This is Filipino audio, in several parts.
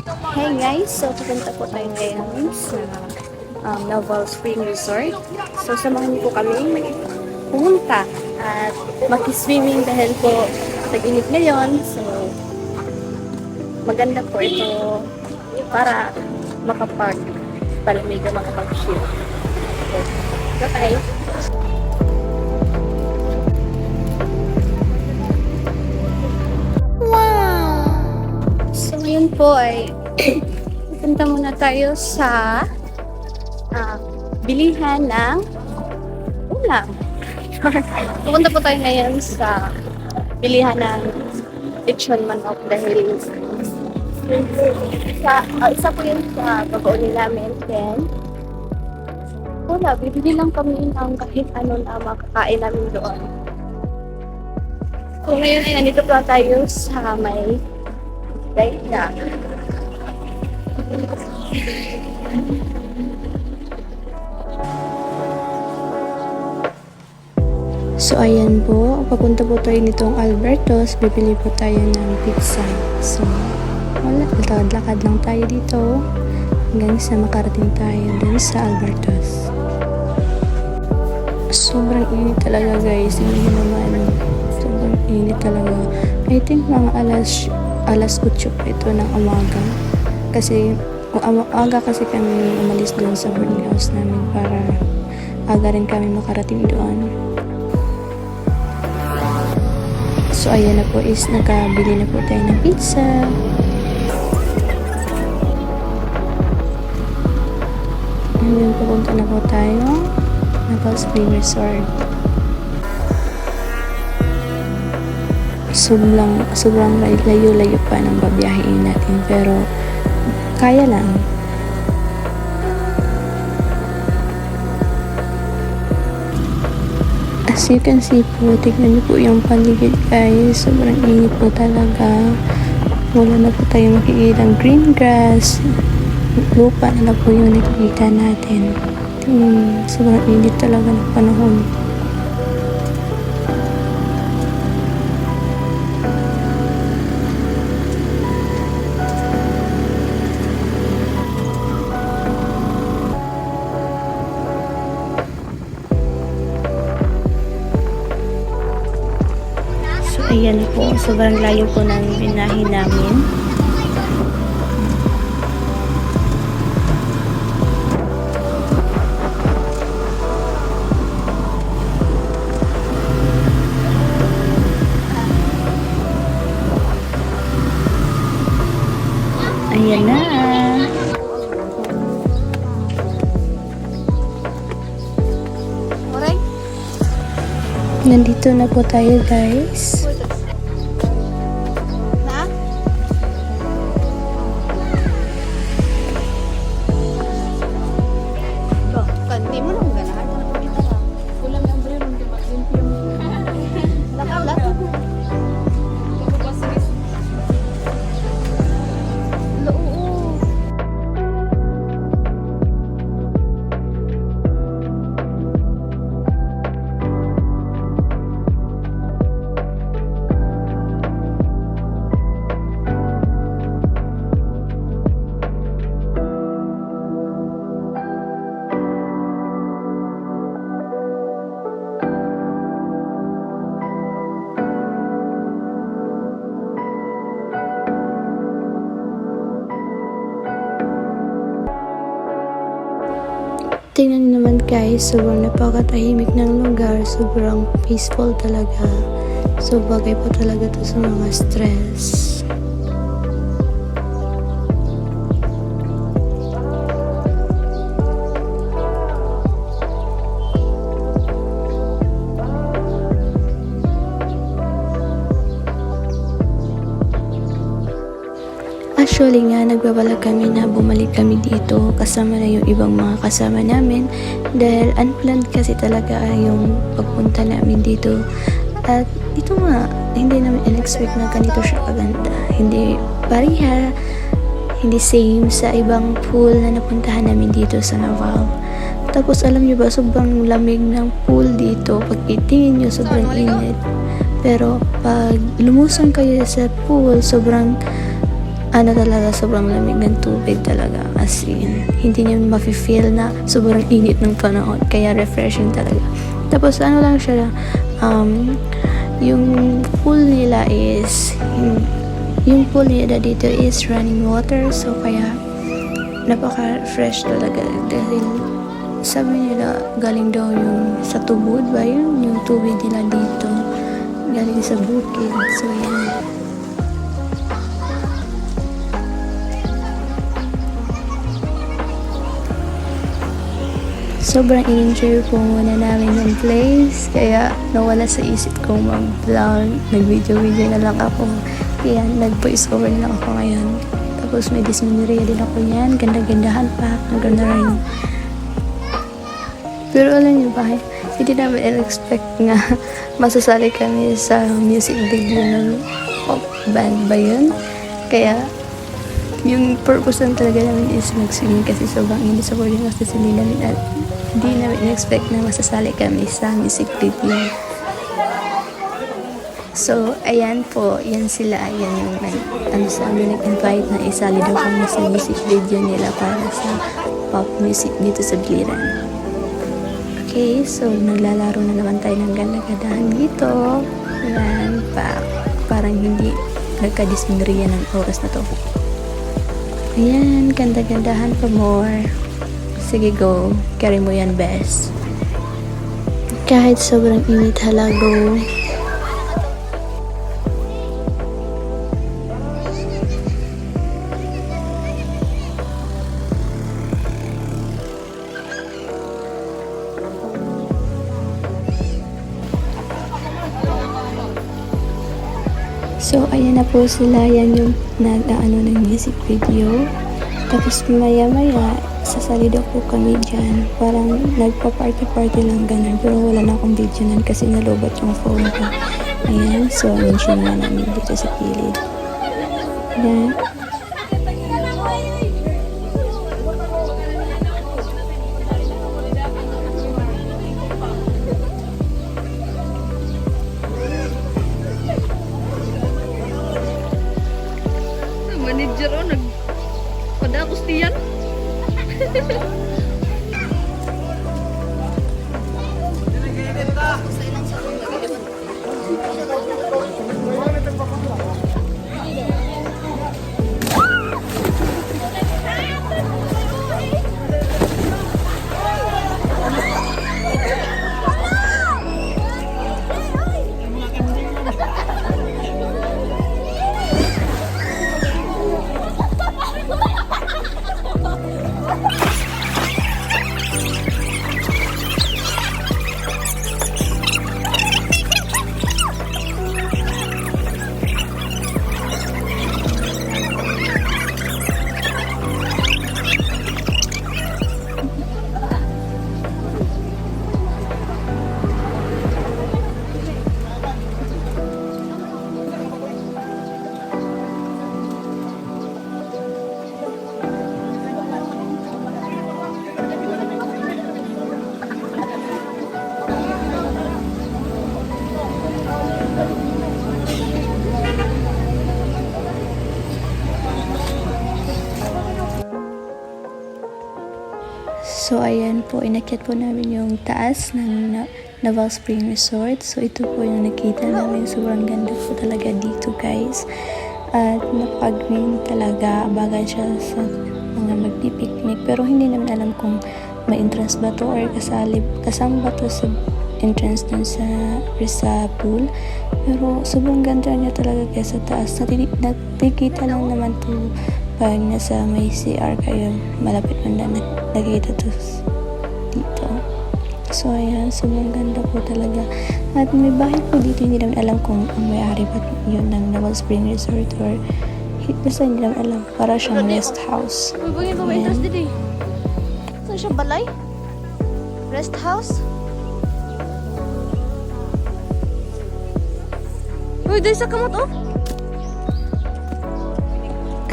Hey guys, so pupunta po tayo ngayon sa Naval Spring Resort. So samahan niyo po kami pumunta at mag-swimming dahil po tag-init ngayon. So maganda po ito para makapag palamig o makapag-chill. So, bye! So ngayon po ay pupunta muna tayo sa bilihan ng ulam. Pupunta po tayo ngayon sa bilihan ng lechon manok dahil isa po yun sa babaunin namin. Then, wala, bibili lang kami ng kahit ano na makakain namin doon. So ngayon ay nandito pa tayo sa may Daida. So ayan po, papunta po tayo nitong Albertos, bibili po tayo ng pizza. So wala, lakad-lakad lang tayo dito hanggang sa makarating tayo dun sa Albertos. Sobrang init talaga guys, hindi naman sobrang init talaga. I think mga alas 8 pa ito ng umaga. Kasi aga kasi kami umalis doon sa boarding house namin para aga rin kami makarating doon. So ayan na po is nakabili na po tayo ng pizza. Ngayon pupunta na po tayo Naval Spring Resort. Sobrang layo-layo pa ng babiyahin natin pero kaya lang. As you can see po, tignan niyo po yung paligid guys, sobrang init po talaga. Wala na po tayo makikitang green grass, lupa na po yung nakikita natin. Sobrang init talaga ng panahon. Ayan po, sobrang layo po ng binahin namin. Ayan na. Nandito na po tayo guys. Kanti mo lang ganahan ka na po kita lang. Kulang yung umbrero, hindi mag-limpyo mo. Nakala. Oo. Tingnan niyo naman guys, sobrang napakatahimik ng lugar, sobrang peaceful talaga. So bagay po talaga to sa mga stress. Actually nga, nagbabalak kami na bumalik kami dito kasama na yung ibang mga kasama namin dahil unplanned kasi talaga yung pagpunta namin dito. At ito nga, hindi namin in-expect na ganito siya kaganda. Hindi pariha, hindi same sa ibang pool na napuntahan namin dito sa Naval. Tapos alam nyo ba, sobrang lamig ng pool dito. Pag itingin nyo, sobrang init. Pero pag lumusong kayo sa pool, sobrang ano talaga, sobrang lamig ng tubig talaga. As in, hindi niyo mafe-feel na sobrang init ng panahon. Kaya refreshing talaga. Tapos ano lang siya, yung pool nila dito is running water. So kaya napaka-fresh talaga. Dahil sabi nila, galing daw yung sa tubod ba yun? Yung tubig nila dito. Galing sa bukid. So yan. Sobrang enjoy po muna namin yung place. Kaya nawala sa isip kong mag-vlog. Nag-video na lang ako. Kaya nag-voice over na lang ako ngayon. Tapos may disminuria din ako yan. Ganda-gandahan pa. Hanggang na rin. Pero alam niyo ba, hindi namin expect nga masasali kami sa music video ng pop band ba yun? Kaya yung purpose lang talaga namin is mag-singing kasi sobrang init sa boarding kasi hindi namin expect na masasali kami sa music video. So, ayan po, yan sila, ayan yung sa amin nag-invite na isali daw kami sa music video nila para sa pop music dito sa Biliran. Okay, so naglalaro na naman tayo ng ganda-gandahan dito. Ayan, parang hindi nagka-disminriya ng oras na to. Ayan, ganda-gandahan pa more. Sige, go. Carry mo yan, best. Kahit sobrang init, go. So, ayan na po sila. Yan yung nag-ano ng music video. Tapos, maya-maya, sasali daw po kami dyan. Parang nagpa-party-party lang ganun. Pero wala na akong video nun kasi nalobat yung phone ko. Ayan. So, mention na namin dito sa kilid. Ayan. Manager pada kustian. So, ayan po, inakyat po namin yung taas ng Naval Spring Resort. So, ito po yung nakita namin. Sobrang ganda po talaga dito, guys. At napaka-green talaga. Bagay siya sa mga magpipiknik. Pero hindi naman alam kung may entrance ba to or kasama ba to sa entrance dun sa pool. Pero sobrang ganda niya talaga guys sa taas. Nakikita lang naman to pag nasa may CR kayo, malapit mo na nakikita to dito. So ayan, sobrang ganda po talaga. At may bahay po dito, hindi naman alam kung ang may-ari ba yun ng Naval Spring Resort or basta hindi naman alam. Para siyang rest house. Mabungin ba may interest dito eh? Saan siya balay? Rest house? Uy, dahil sa kamot oh!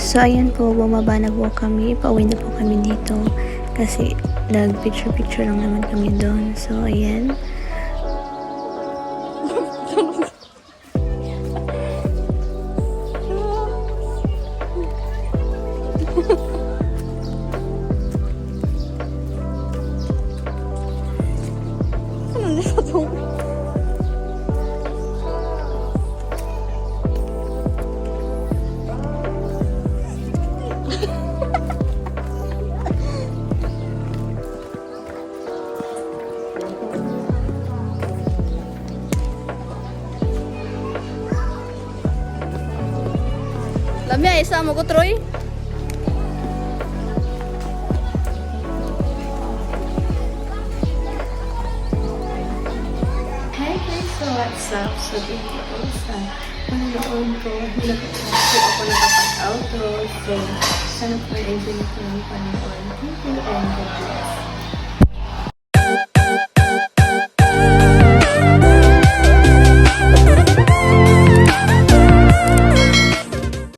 So, ayan po, bumaba na po kami. Pauwi na po kami dito. Kasi, nag-picture-picture lang naman kami doon. So, ayan. Lamia, isa mo ko, Troy. Hi guys, so what's up? So dito ko sa panonood ko, hindi po ako nakapag-outro. So, sana po enjoy ko yung panonood. Thank you and God bless.